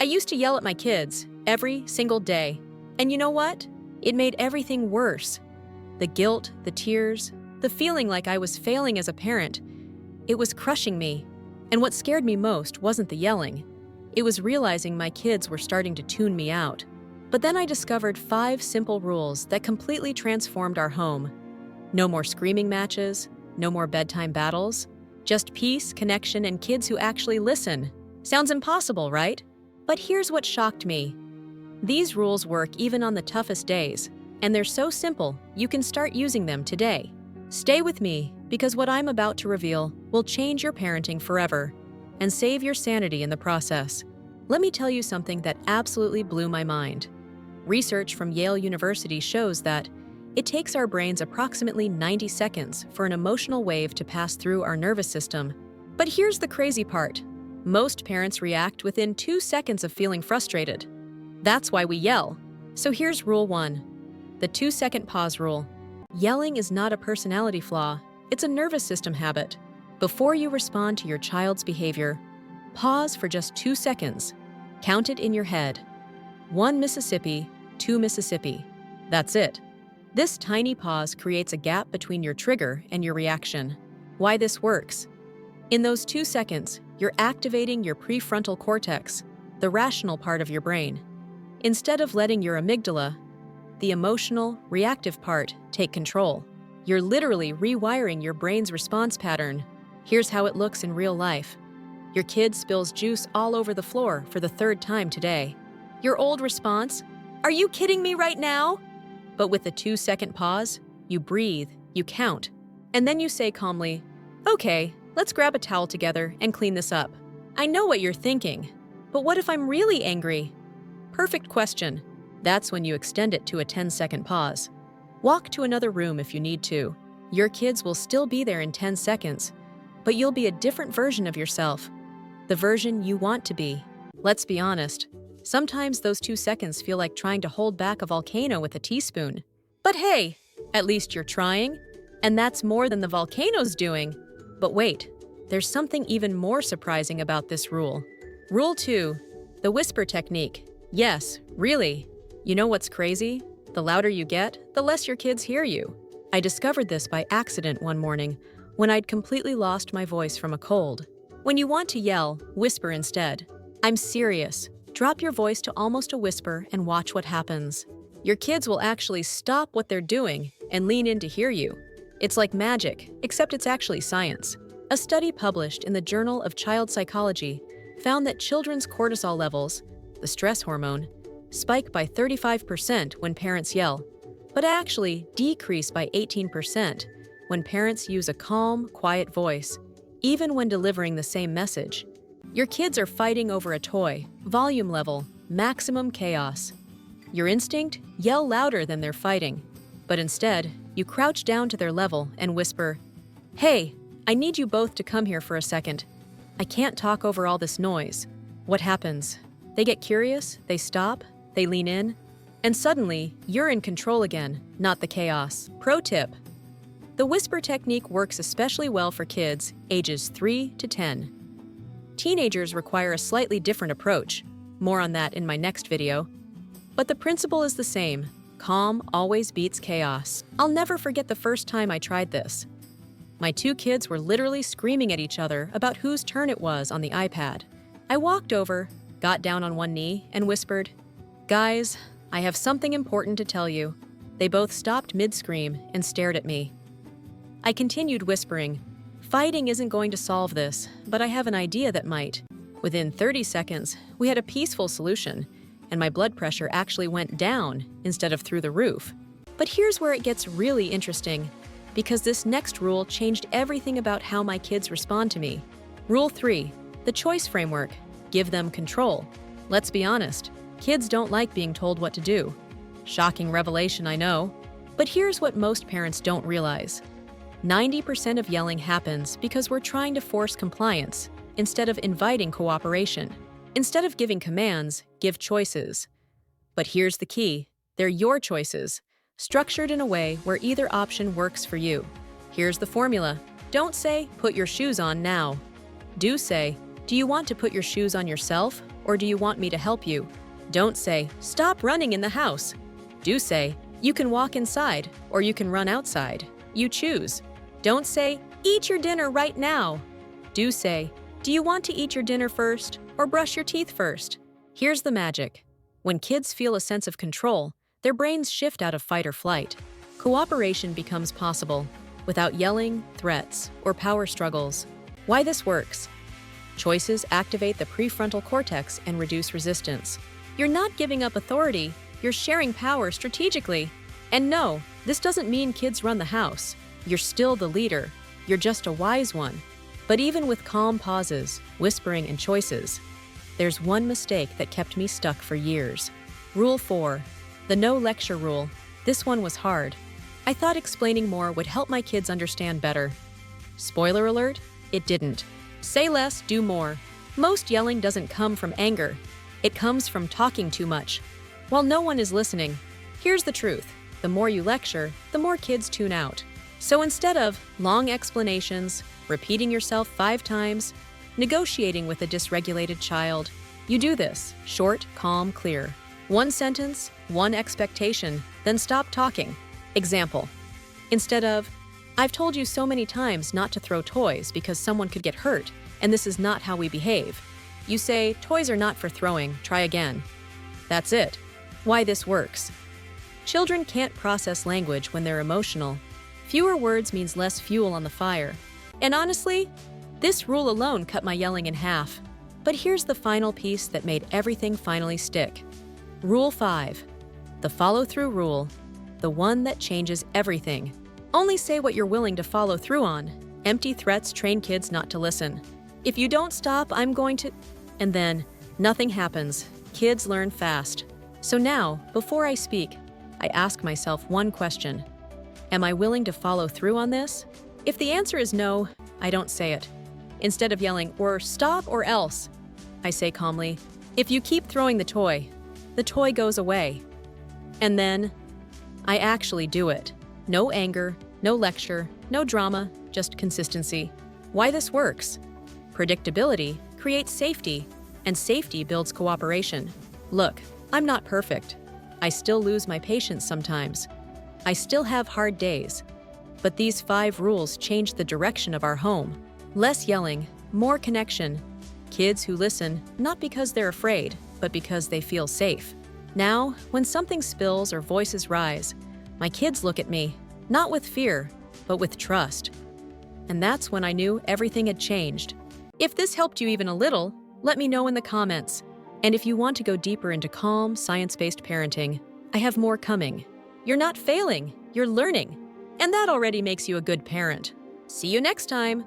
used to yell at my kids every single day. And you know what? It made everything worse. The guilt, the tears, the feeling like I was failing as a parent. It was crushing me. And what scared me most wasn't the yelling. It was realizing my kids were starting to tune me out. But then I discovered 5 simple rules that completely transformed our home. No more screaming matches, no more bedtime battles, just peace, connection, and kids who actually listen. Sounds impossible, right? But here's what shocked me. These rules work even on the toughest days, and they're so simple, you can start using them today. Stay with me, because what I'm about to reveal will change your parenting forever and save your sanity in the process. Let me tell you something that absolutely blew my mind. Research from Yale University shows that it takes our brains approximately 90 seconds for an emotional wave to pass through our nervous system. But here's the crazy part. Most parents react within 2 seconds of feeling frustrated. That's why we yell. So here's rule 1, the 2-second pause rule. Yelling is not a personality flaw, it's a nervous system habit. Before you respond to your child's behavior, pause for just 2 seconds. Count it in your head. 1 Mississippi, 2 Mississippi. That's it. This tiny pause creates a gap between your trigger and your reaction. Why this works? In those 2 seconds, you're activating your prefrontal cortex, the rational part of your brain. Instead of letting your amygdala, the emotional, reactive part, take control, you're literally rewiring your brain's response pattern. Here's how it looks in real life. Your kid spills juice all over the floor for the 3rd time today. Your old response, "Are you kidding me right now?" But with the 2-second pause, you breathe, you count, and then you say calmly, "Okay, let's grab a towel together and clean this up." I know what you're thinking, but what if I'm really angry? Perfect question. That's when you extend it to a 10-second pause. Walk to another room if you need to. Your kids will still be there in 10 seconds, but you'll be a different version of yourself, the version you want to be. Let's be honest. Sometimes those 2 seconds feel like trying to hold back a volcano with a teaspoon. But hey, at least you're trying, and that's more than the volcano's doing. But wait, there's something even more surprising about this rule. Rule 2, the whisper technique. Yes, really. You know what's crazy? The louder you get, the less your kids hear you. I discovered this by accident one morning when I'd completely lost my voice from a cold. When you want to yell, whisper instead. I'm serious. Drop your voice to almost a whisper and watch what happens. Your kids will actually stop what they're doing and lean in to hear you. It's like magic, except it's actually science. A study published in the Journal of Child Psychology found that children's cortisol levels, the stress hormone, spike by 35% when parents yell, but actually decrease by 18% when parents use a calm, quiet voice, even when delivering the same message. Your kids are fighting over a toy, volume level, maximum chaos. Your instinct? Yell louder than they're fighting. But instead, you crouch down to their level and whisper, "Hey, I need you both to come here for a second. I can't talk over all this noise." What happens? They get curious, they stop, they lean in, and suddenly, you're in control again, not the chaos. Pro tip: the whisper technique works especially well for kids ages 3 to 10. Teenagers require a slightly different approach. More on that in my next video. But the principle is the same. Calm always beats chaos. I'll never forget the first time I tried this. My 2 kids were literally screaming at each other about whose turn it was on the iPad. I walked over, got down on one knee, and whispered, "Guys, I have something important to tell you." They both stopped mid-scream and stared at me. I continued whispering, "Fighting isn't going to solve this, but I have an idea that might." Within 30 seconds, we had a peaceful solution, and my blood pressure actually went down instead of through the roof. But here's where it gets really interesting, because this next rule changed everything about how my kids respond to me. Rule 3, the choice framework. Give them control. Let's be honest, kids don't like being told what to do. Shocking revelation, I know. But here's what most parents don't realize. 90% of yelling happens because we're trying to force compliance instead of inviting cooperation. Instead of giving commands, give choices. But here's the key. They're your choices, structured in a way where either option works for you. Here's the formula. Don't say, "Put your shoes on now." Do say, "Do you want to put your shoes on yourself or do you want me to help you? Don't say, stop running in the house. Do say, you can walk inside or you can run outside. You choose. Don't say, eat your dinner right now. Do say, do you want to eat your dinner first or brush your teeth first? Here's the magic. When kids feel a sense of control, their brains shift out of fight or flight. Cooperation becomes possible without yelling, threats, or power struggles. Why this works? Choices activate the prefrontal cortex and reduce resistance. You're not giving up authority, you're sharing power strategically. And no, this doesn't mean kids run the house. You're still the leader. You're just a wise one. But even with calm pauses, whispering, and choices, there's one mistake that kept me stuck for years. Rule 4, the no lecture rule. This one was hard. I thought explaining more would help my kids understand better. Spoiler alert, it didn't. Say less, do more. Most yelling doesn't come from anger. It comes from talking too much. While no one is listening, here's the truth. The more you lecture, the more kids tune out. So instead of long explanations, repeating yourself 5 times, negotiating with a dysregulated child, you do this, short, calm, clear. 1 sentence, 1 expectation, then stop talking. Example. Instead of, I've told you so many times not to throw toys because someone could get hurt, and this is not how we behave. You say, toys are not for throwing, try again. That's it. Why this works. Children can't process language when they're emotional. Fewer words means less fuel on the fire. And honestly, this rule alone cut my yelling in half. But here's the final piece that made everything finally stick. Rule 5, the follow-through rule, the one that changes everything. Only say what you're willing to follow through on. Empty threats train kids not to listen. If you don't stop, I'm going to... And then, nothing happens. Kids learn fast. So now, before I speak, I ask myself one question. Am I willing to follow through on this? If the answer is no, I don't say it. Instead of yelling, or stop or else, I say calmly, if you keep throwing the toy goes away. And then, I actually do it. No anger, no lecture, no drama, just consistency. Why this works? Predictability creates safety, and safety builds cooperation. Look, I'm not perfect. I still lose my patience sometimes. I still have hard days. But these 5 rules change the direction of our home. Less yelling, more connection. Kids who listen, not because they're afraid, but because they feel safe. Now, when something spills or voices rise, my kids look at me, not with fear, but with trust. And that's when I knew everything had changed. If this helped you even a little, let me know in the comments. And if you want to go deeper into calm, science-based parenting, I have more coming. You're not failing, you're learning. And that already makes you a good parent. See you next time.